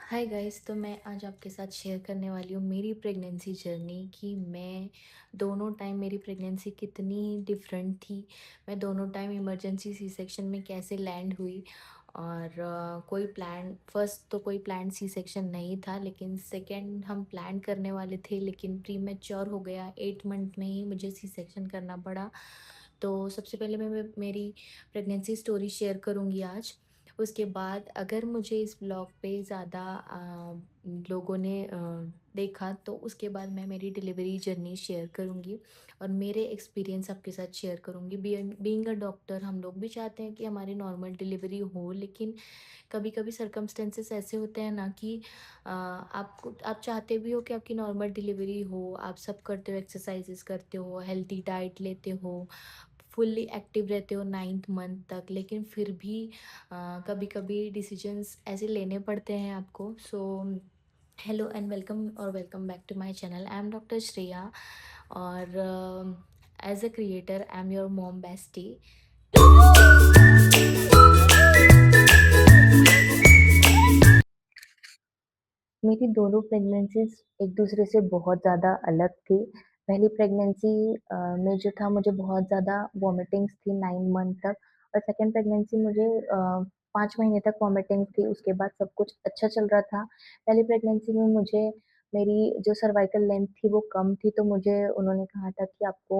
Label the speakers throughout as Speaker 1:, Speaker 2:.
Speaker 1: Hi guys. तो मैं आज आपके साथ शेयर करने वाली हूँ मेरी प्रेगनेंसी जर्नी कि मैं दोनों टाइम मेरी प्रेगनेंसी कितनी डिफरेंट थी। मैं दोनों टाइम इमरजेंसी सी सेक्शन में कैसे लैंड हुई। और कोई प्लान फर्स्ट तो कोई प्लान सी सेक्शन नहीं था, लेकिन सेकंड हम प्लान करने वाले थे, लेकिन प्री मैच्योर हो गया। 8 मंथ में ही मुझे सी सेक्शन करना पड़ा। तो सबसे पहले मैं मेरी प्रेगनेंसी स्टोरी शेयर करूँगी आज। उसके बाद अगर मुझे इस ब्लॉग पे ज़्यादा लोगों ने देखा, तो उसके बाद मैं मेरी डिलीवरी जर्नी शेयर करूँगी और मेरे एक्सपीरियंस आपके साथ शेयर करूँगी। बीइंग अ डॉक्टर हम लोग भी चाहते हैं कि हमारी नॉर्मल डिलीवरी हो, लेकिन कभी कभी सर्कमस्टेंसेस ऐसे होते हैं ना कि आप चाहते भी हो कि आपकी नॉर्मल डिलीवरी हो, आप सब करते हो, एक्सरसाइजेस करते हो, हेल्थी डाइट लेते हो, फुल्ली एक्टिव रहते हो 9th मंथ तक, लेकिन फिर भी कभी कभी डिसीजंस ऐसे लेने पड़ते हैं आपको। सो हेलो एंड वेलकम और welcome back to my channel. I am doctor Shreya और as a creator I am your mom bestie.
Speaker 2: मेरी दोनों प्रेगनेंसीज़ एक दूसरे से बहुत ज़्यादा अलग थी। पहली प्रेगनेंसी में जो था मुझे बहुत ज़्यादा वॉमिटिंग्स थी 9 मंथ तक और सेकंड प्रेगनेंसी मुझे 5 महीने तक वॉमिटिंग्स थी, उसके बाद सब कुछ अच्छा चल रहा था। पहली प्रेगनेंसी में मुझे मेरी जो सर्वाइकल लेंथ थी वो कम थी, तो मुझे उन्होंने कहा था कि आपको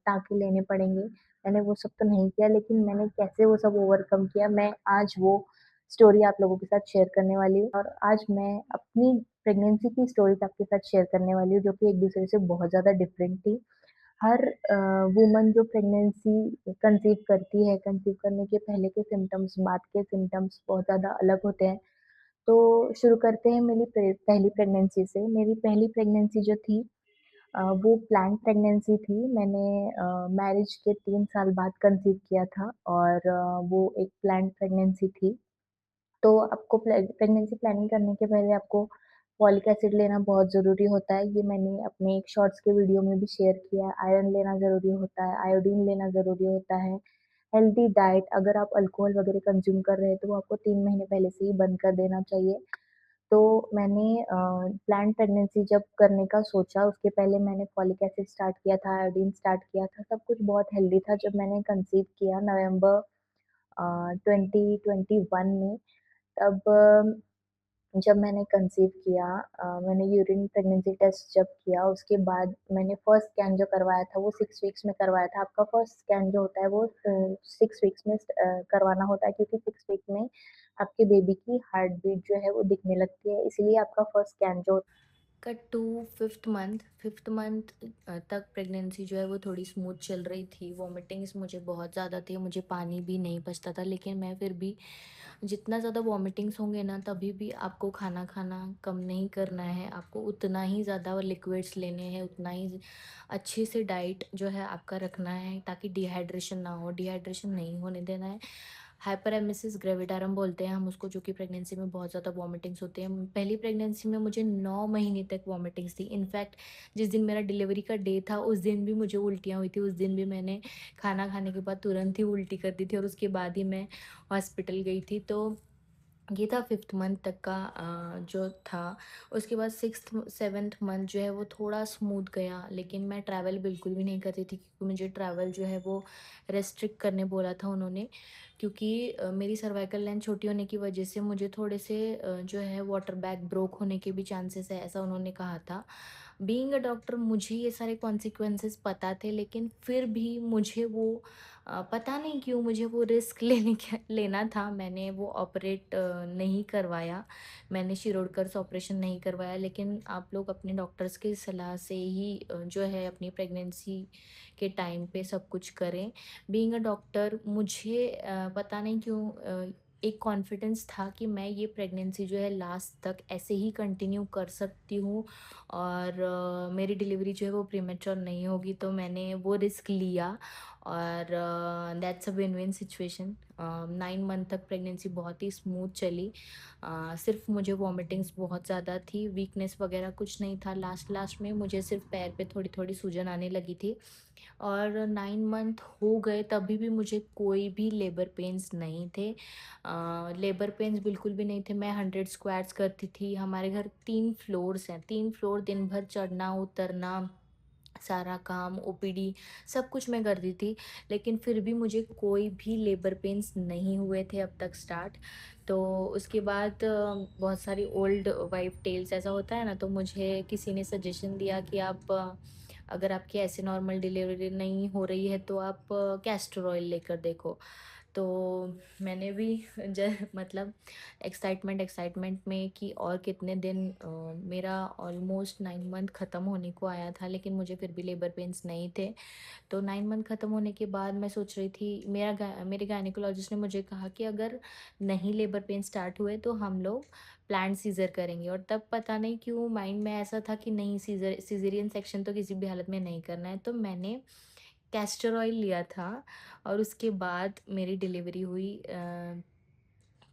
Speaker 2: टाँके लेने पड़ेंगे। मैंने वो सब तो नहीं किया, लेकिन मैंने कैसे वो सब ओवरकम किया, मैं आज वो स्टोरी आप लोगों के साथ शेयर करने वाली हूँ और आज मैं अपनी प्रेगनेंसी की स्टोरीज़ आपके साथ शेयर करने वाली हूँ, जो कि एक-दूसरे से बहुत ज़्यादा डिफरेंट थी। हर वुमन जो प्रेगनेंसी कंसीव करती है, कंसीव करने के पहले के सिम्पटम्स, बाद के सिम्पटम्स बहुत ज़्यादा अलग होते हैं। तो शुरू करते हैं मेरी पहली प्रेगनेंसी से। मेरी पहली प्रेगनेंसी जो थी वो प्लान्ड प्रेगनेंसी थी। मैंने मैरिज के 3 साल बाद कंसीव किया था और वो एक प्लान्ड प्रेगनेंसी थी। तो आपको प्रेगनेंसी प्लानिंग करने के पहले आपको फॉलिक एसिड लेना बहुत ज़रूरी होता है। ये मैंने अपने एक शॉर्ट्स के वीडियो में भी शेयर किया है। आयरन लेना ज़रूरी होता है, आयोडीन लेना ज़रूरी होता है। हेल्दी डाइट, अगर आप अल्कोहल वगैरह कंज़्यूम कर रहे हैं, तो वो आपको 3 महीने पहले से ही बंद कर देना चाहिए। तो मैंने प्लान्ड प्रेगनेंसी जब करने का सोचा, उसके पहले मैंने फॉलिक एसिड स्टार्ट किया था, आयोडीन स्टार्ट किया था, सब कुछ बहुत हेल्दी था। जब मैंने कंसीव किया नवंबर 2021 में, तब जब मैंने कंसीव किया मैंने यूरिन प्रेगनेंसी टेस्ट जब किया, उसके बाद मैंने फर्स्ट स्कैन जो करवाया था वो 6 वीक्स में करवाया था। आपका फर्स्ट स्कैन जो होता है वो 6 वीक्स में करवाना होता है, क्योंकि 6 वीक में आपके बेबी की हार्ट बीट जो है वो दिखने लगती है, इसलिए आपका फर्स्ट स्कैन जो
Speaker 1: कट टू फिफ्थ मंथ तक प्रेगनेंसी जो है वो थोड़ी स्मूथ चल रही थी। वॉमिटिंग्स मुझे बहुत ज़्यादा थी, मुझे पानी भी नहीं पचता था, लेकिन मैं फिर भी जितना ज़्यादा वॉमिटिंग्स होंगे ना, तभी भी आपको खाना खाना कम नहीं करना है। आपको उतना ही ज़्यादा लिक्विड्स लेने हैं, उतना ही अच्छे से डाइट जो है आपका रखना है, ताकि डिहाइड्रेशन ना हो, डिहाइड्रेशन नहीं होने देना है। हाइपरेमेसिस ग्रेविडारम बोलते हैं हम उसको, जो कि प्रेगनेंसी में बहुत ज़्यादा वॉमिटिंग्स होते हैं। पहली प्रेगनेंसी में मुझे 9 महीने तक वॉमिटिंग्स थी। इनफैक्ट जिस दिन मेरा डिलीवरी का डे था, उस दिन भी मुझे उल्टियाँ हुई थी। उस दिन भी मैंने खाना खाने के बाद तुरंत ही उल्टी कर दी थी और उसके बाद ही मैं हॉस्पिटल गई थी। तो ये था 5th मंथ तक का जो था। उसके बाद 6th 7th मंथ जो है वो थोड़ा स्मूथ गया, लेकिन मैं ट्रैवल बिल्कुल भी नहीं करती थी, क्योंकि मुझे ट्रैवल जो है वो रेस्ट्रिक्ट करने बोला था उन्होंने। क्योंकि मेरी सर्वाइकल लेंथ छोटी होने की वजह से मुझे थोड़े से जो है वाटर बैग ब्रोक होने के भी चांसेस है, ऐसा उन्होंने कहा था। बीइंग अ डॉक्टर मुझे ये सारे कॉन्सिक्वेंसेस पता थे, लेकिन फिर भी मुझे वो पता नहीं क्यों मुझे वो रिस्क लेना था। मैंने वो ऑपरेट नहीं करवाया, मैंने शिरोडकर ऑपरेशन नहीं करवाया। लेकिन आप लोग अपने डॉक्टर्स की सलाह से ही जो है अपनी प्रेगनेंसी के टाइम पे सब कुछ करें। बीइंग अ डॉक्टर मुझे पता नहीं क्यों एक कॉन्फिडेंस था कि मैं ये प्रेगनेंसी जो है लास्ट तक ऐसे ही कंटिन्यू कर सकती हूँ और मेरी डिलीवरी जो है वो प्रीमेच्योर नहीं होगी। तो मैंने वो रिस्क लिया और that's a win win situation. 9 month तक प्रेगनेंसी बहुत ही स्मूथ चली। सिर्फ मुझे वॉमिटिंग्स बहुत ज़्यादा थी, वीकनेस वगैरह कुछ नहीं था। लास्ट लास्ट में मुझे सिर्फ पैर पे थोड़ी थोड़ी सूजन आने लगी थी। और 9 मंथ हो गए तभी भी मुझे कोई भी लेबर पेन्स नहीं थे। लेबर पेन्स बिल्कुल भी नहीं थे। मैं 100 स्क्वाट्स करती थी। हमारे घर 3 फ्लोर्स हैं, 3 फ्लोर दिन भर चढ़ना उतरना, सारा काम, ओपीडी, सब कुछ मैं करती थी। लेकिन फिर भी मुझे कोई भी लेबर पेन्स नहीं हुए थे अब तक स्टार्ट। तो उसके बाद बहुत सारी ओल्ड वाइफ टेल्स ऐसा होता है ना, तो मुझे किसी ने सजेशन दिया कि आप अगर आपकी ऐसे नॉर्मल डिलीवरी नहीं हो रही है तो आप कैस्टर ऑयल लेकर देखो। तो मैंने भी ज मतलब एक्साइटमेंट एक्साइटमेंट में कि और कितने दिन, मेरा ऑलमोस्ट 9 मंथ ख़त्म होने को आया था लेकिन मुझे फिर भी लेबर पेन्स नहीं थे। तो 9 मंथ ख़त्म होने के बाद मैं सोच रही थी, मेरे गायनेकोलॉजिस्ट ने मुझे कहा कि अगर नहीं लेबर पेन स्टार्ट हुए तो हम लोग प्लान्ड सीज़र करेंगे। और तब पता नहीं क्यों माइंड में ऐसा था कि नहीं, सिज़ेरियन सेक्शन तो किसी भी हालत में नहीं करना है। तो मैंने कैस्टर ऑयल लिया था और उसके बाद मेरी डिलीवरी हुई।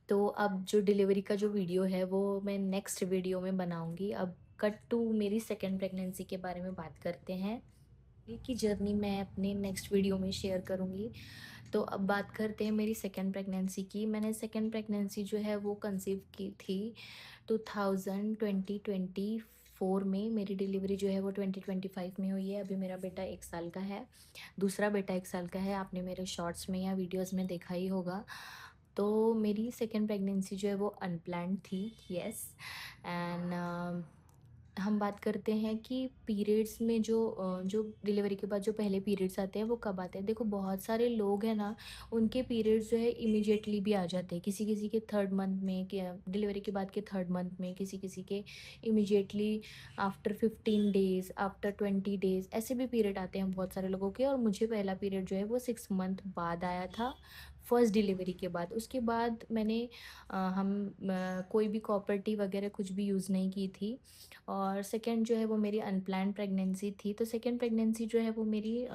Speaker 1: तो अब जो डिलीवरी का जो वीडियो है वो मैं नेक्स्ट वीडियो में बनाऊँगी। अब कट टू मेरी सेकंड प्रेगनेंसी के बारे में बात करते हैं। आगे की जर्नी मैं अपने नेक्स्ट वीडियो में शेयर करूँगी। तो अब बात करते हैं मेरी सेकंड प्रेगनेंसी की। मैंने सेकंड प्रेगनेंसी जो है वो कंसीव की थी 2024 में। मेरी डिलीवरी जो है वो 2025 में हुई है। अभी मेरा बेटा 1 साल का है, दूसरा बेटा 1 साल का है। आपने मेरे शॉर्ट्स में या वीडियोज़ में देखा ही होगा। तो मेरी सेकंड प्रेगनेंसी जो है वो अनप्लैन्ड थी, येस। एंड हम बात करते हैं कि पीरियड्स में जो डिलीवरी के बाद जो पहले पीरियड्स आते हैं वो कब आते हैं। देखो बहुत सारे लोग हैं ना, उनके पीरियड्स जो है इमीडिएटली भी आ जाते हैं। किसी किसी के थर्ड मंथ में, डिलीवरी के बाद के थर्ड मंथ में, किसी किसी के immediately after 15 days, after 20 days, ऐसे भी पीरियड आते हैं बहुत सारे लोगों के। और मुझे पहला पीरियड जो है वो 6 मंथ बाद आया था, फर्स्ट डिलीवरी के बाद। उसके बाद मैंने कोई भी कॉपर टी वगैरह कुछ भी यूज़ नहीं की थी। और सेकंड जो है वो मेरी अनप्लैन्ड प्रेगनेंसी थी। तो सेकंड प्रेगनेंसी जो है वो मेरी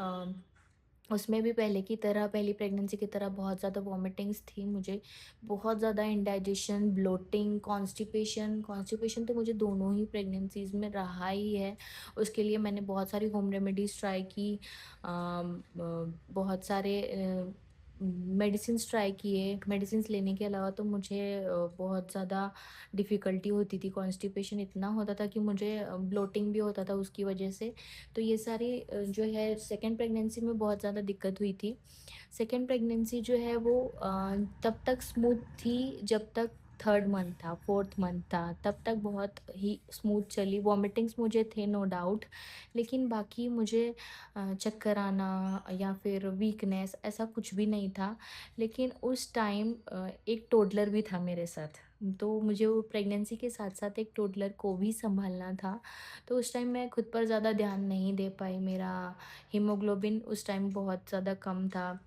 Speaker 1: उसमें भी पहले की तरह, पहली प्रेगनेंसी की तरह बहुत ज़्यादा वॉमिटिंग्स थी मुझे, बहुत ज़्यादा इंडाइजेशन, ब्लोटिंग, कॉन्स्टिपेशन। कॉन्स्टिपेशन तो मुझे दोनों ही प्रेगनेंसीज़ में रहा ही है। उसके लिए मैंने बहुत सारी होम रेमेडीज़ ट्राई की, बहुत सारे मेडिसिन्स ट्राई किए। मेडिसिन्स लेने के अलावा तो मुझे बहुत ज़्यादा डिफ़िकल्टी होती थी, कॉन्स्टिपेशन इतना होता था कि मुझे ब्लोटिंग भी होता था उसकी वजह से। तो ये सारी जो है सेकंड प्रेगनेंसी में बहुत ज़्यादा दिक्कत हुई थी। सेकंड प्रेगनेंसी जो है वो तब तक स्मूथ थी जब तक थर्ड मंथ था, फोर्थ मंथ था, तब तक बहुत ही स्मूथ चली। वॉमिटिंग्स मुझे थे नो डाउट, लेकिन बाकी मुझे चक्कर आना या फिर वीकनेस ऐसा कुछ भी नहीं था। लेकिन उस टाइम एक टोडलर भी था मेरे साथ, तो मुझे वो प्रेगनेंसी के साथ-साथ एक टोडलर को भी सँभालना था। तो उस टाइम मैं खुद पर ज़्यादा ध्यान नहीं दे पाई। मेरा हीमोग्लोबिन उस टाइम बहुत ज़्यादा कम था।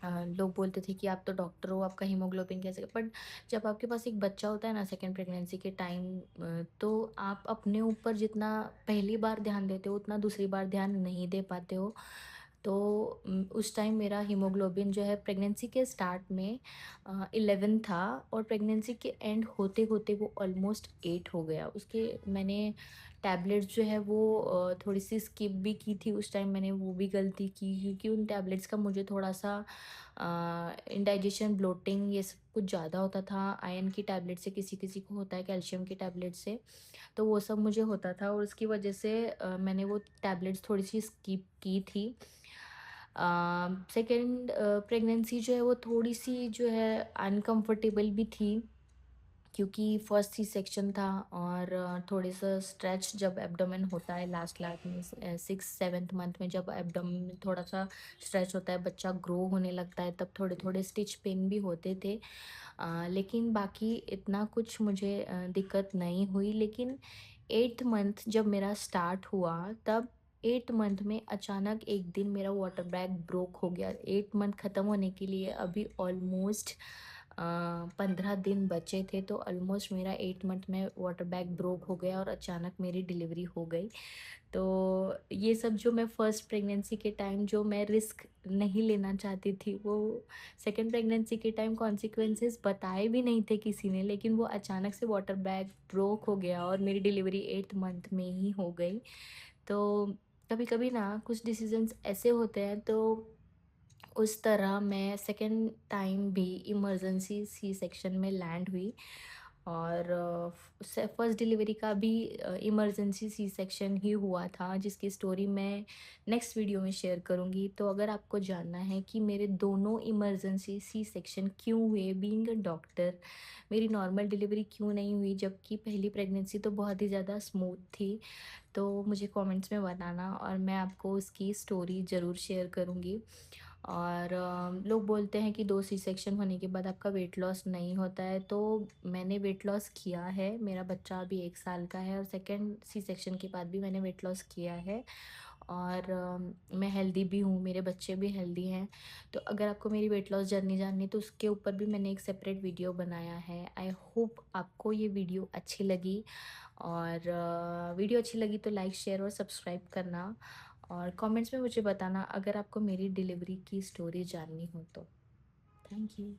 Speaker 1: लोग बोलते थे कि आप तो डॉक्टर हो, आपका हीमोग्लोबिन कैसे, बट जब आपके पास एक बच्चा होता है ना सेकंड प्रेगनेंसी के टाइम, तो आप अपने ऊपर जितना पहली बार ध्यान देते हो उतना दूसरी बार ध्यान नहीं दे पाते हो। तो उस टाइम मेरा हीमोग्लोबिन जो है प्रेगनेंसी के स्टार्ट में 11 था और प्रेगनेंसी के एंड होते-होते वो ऑलमोस्ट 8 हो गया। उसके मैंने टैबलेट्स जो है वो थोड़ी-सी स्किप भी की थी उस टाइम, मैंने वो भी गलती की क्योंकि उन टैबलेट्स का मुझे थोड़ा-सा इंडाइजेशन, ब्लोटिंग ये सब कुछ ज़्यादा होता था। आयरन की टैबलेट से किसी-किसी को होता है, कैल्शियम की टैबलेट से, तो वो सब मुझे होता था और उसकी वजह से मैंने वो टैबलेट्स थोड़ी-सी स्किप की थी। सेकंड प्रेगनेंसी जो है वो थोड़ी-सी जो है अनकम्फर्टेबल भी थी क्योंकि फर्स्ट सी सेक्शन था और थोड़ा-सा स्ट्रेच जब एब्डोमेन होता है लास्ट लास्ट में 6-7th मंथ में, जब एब्डोमेन थोड़ा-सा स्ट्रेच होता है, बच्चा ग्रो होने लगता है, तब थोड़े-थोड़े स्टिच पेन भी होते थे। लेकिन बाकी इतना कुछ मुझे दिक्कत नहीं हुई। लेकिन 8th मंथ जब मेरा स्टार्ट हुआ, तब 8th मंथ में अचानक एक दिन मेरा वाटर बैग ब्रोक हो गया। 8 मंथ ख़त्म होने के लिए अभी ऑलमोस्ट 15 दिन बचे थे, तो ऑलमोस्ट मेरा 8 मंथ में वाटर बैग ब्रोक हो गया और अचानक मेरी डिलीवरी हो गई। तो ये सब जो मैं फर्स्ट प्रेगनेंसी के टाइम जो मैं रिस्क नहीं लेना चाहती थी, वो सेकंड प्रेगनेंसी के टाइम कॉन्सिक्वेंसेस बताए भी नहीं थे किसी ने, लेकिन वो अचानक से वाटर बैग ब्रोक हो गया और मेरी डिलीवरी 8th मंथ में ही हो गई। तो कभी-कभी ना कुछ डिसीजंस ऐसे होते हैं, तो उस तरह मैं सेकंड टाइम भी इमरजेंसी सी सेक्शन में लैंड हुई और फर्स्ट डिलीवरी का भी इमरजेंसी सी सेक्शन ही हुआ था, जिसकी स्टोरी मैं नेक्स्ट वीडियो में शेयर करूँगी। तो अगर आपको जानना है कि मेरे दोनों इमरजेंसी सी सेक्शन क्यों हुए, बीइंग अ डॉक्टर मेरी नॉर्मल डिलीवरी क्यों नहीं हुई, जबकि पहली प्रेगनेंसी तो बहुत ही ज़्यादा स्मूथ थी, तो मुझे कमेंट्स में बताना और मैं आपको उसकी स्टोरी ज़रूर शेयर करूँगी। और लोग बोलते हैं कि 2 सी सेक्शन होने के बाद आपका वेट लॉस नहीं होता है, तो मैंने वेट लॉस किया है। मेरा बच्चा अभी 1 साल का है और सेकंड सी सेक्शन के बाद भी मैंने वेट लॉस किया है और मैं हेल्दी भी हूँ, मेरे बच्चे भी हेल्दी हैं। तो अगर आपको मेरी वेट लॉस जर्नी जाननी है, तो उसके ऊपर भी मैंने एक सेपरेट वीडियो बनाया है। आई होप आपको ये वीडियो अच्छी लगी और वीडियो अच्छी लगी तो लाइक, शेयर और सब्सक्राइब करना और कमेंट्स में मुझे बताना अगर आपको मेरी डिलीवरी की स्टोरी जाननी हो तो। Thank you.